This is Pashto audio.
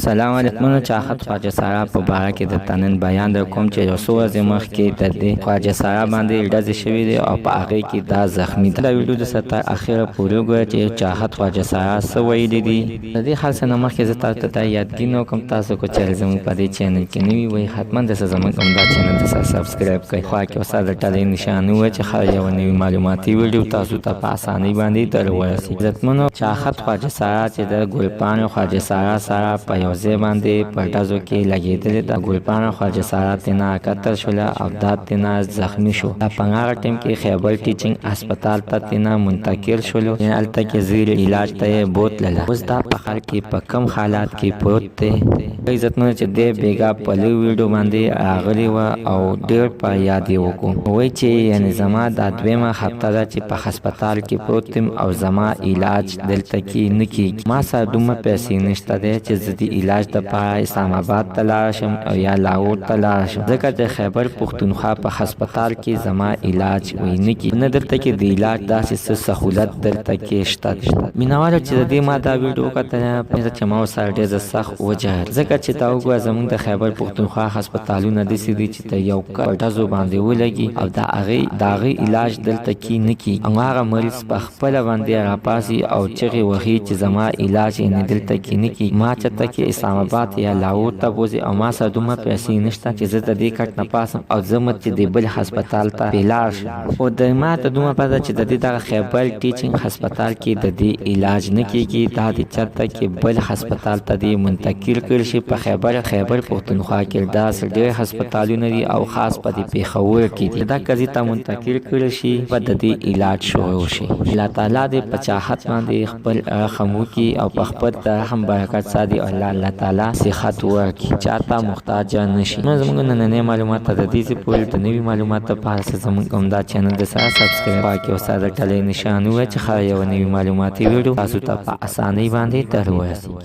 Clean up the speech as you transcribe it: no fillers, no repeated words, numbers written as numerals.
سلام علیکم. چاحت خواجه سارا په باره کې د تنن بیان در کوم چې یو څو ورځې مخکې د دې خواجه سارا باندې ډزې شوې دي او په هغې کې دا زخمي ده. دا ویډیو د تر اخره پورې وګوره چې چاحت خواجه سارا څه ویلي دي. د دې حال څه نه مخکې زه تاسو ته دا یادګي نه کوم، تاسو کو چې زموږ په دې چینل کې نوي وئ حتما د زموږ همدا چینل ته سبسکرایب کړئ. خوا کې اوسه د ټلې نشان ووایه چې خیر یو نوي معلوماتي ویډیو تاسو ته په اسانۍ باندې در ورسېږي. عزتمنو، چاحت خواجه سارا چې د ګلپاڼې خواجه سارا سره په یو ځای باندې په ډزو کې لګېدلې ده. ګلپاڼه خواجه سارا تینا قتل شوله او دا تینا زخمی شو. دا په هغه ټیم کې خیبر ټیچنګ هسپتال ته تینا منتقل شولو، هلته کې زیر علاج ته یې بوتلله. اوس دا په حال کې په کم حالات کې پروت دی. عزتمنو چې دی بیګا په لوی ویډیو باندې راغلی وه او ډېر په یاد یې وکړو. وایي چې یعنې زما دا دویمه هفته ده چې په هسپتال کې پروت یم او زما علاج دلته کې نه کېږي. ما سره دومره پیسې نشته دی چې زه د علاج دپاره اسلام آباد ته لاړ شم او یا لاهور ته لاړ شم، ځکه د خیبر پښتونخوا په هسپتال کې زما علاج وی نه کېږي. نه دلته کې د علاج داسې څه سهولت دلته کې شته دی. مینهوالو چې د دې ما دا ویډیو وکتله چې ما ورسره ډېر سخت وجهل، ځکه چې تا وګوره زموږ د خیبر پښتونخوا هسپتالونه داسې دي چې ته یو په ډزو باندې ولګي او د هغې علاج دلته کې نه کېږي. او هغه مریض په خپله باندې راپاڅي او چغې وهي چې زما علاج یعنې دلته کې نه کېږي. ما چېرته کې اسلام آباد یا لاهور ته بوځي او ما سره دومره پیسې نشته چې زه د دې کټ نه پاسم او زه چې د بل هسپتال ته لاړ شم. او د ما ته دومره پته چې د دې دغه خیبر ټیچنګ هسپتال کې د دې علاج نه کېږي. دا د چېرته کې بل هسپتال ته دې منتقل کړل شي. په خیبر پښتونخوا کې داسې ډېر هسپتالونه دي او خاص په دې پېښور کې دي. دا قضیې ته منتقل کړل شي په د دې علاج شروع شي. الله تعالی دې په چاحت باندې خپل رحم وکړي او په خپل رحم برکت ساتي او الله تعالی صحت ورکړي، چاته محتاج نشي. نو زموږ نننۍ معلومات ته د دې ځای پورې د نوي معلوماتو لپاره زموږ همدا چینل د سره سبسکرایب کړئ او سره د ټلې نشان ووایه چې خیر یو نوي معلوماتي ویډیو تاسو ته په اسانۍ باندې در ورسېږي.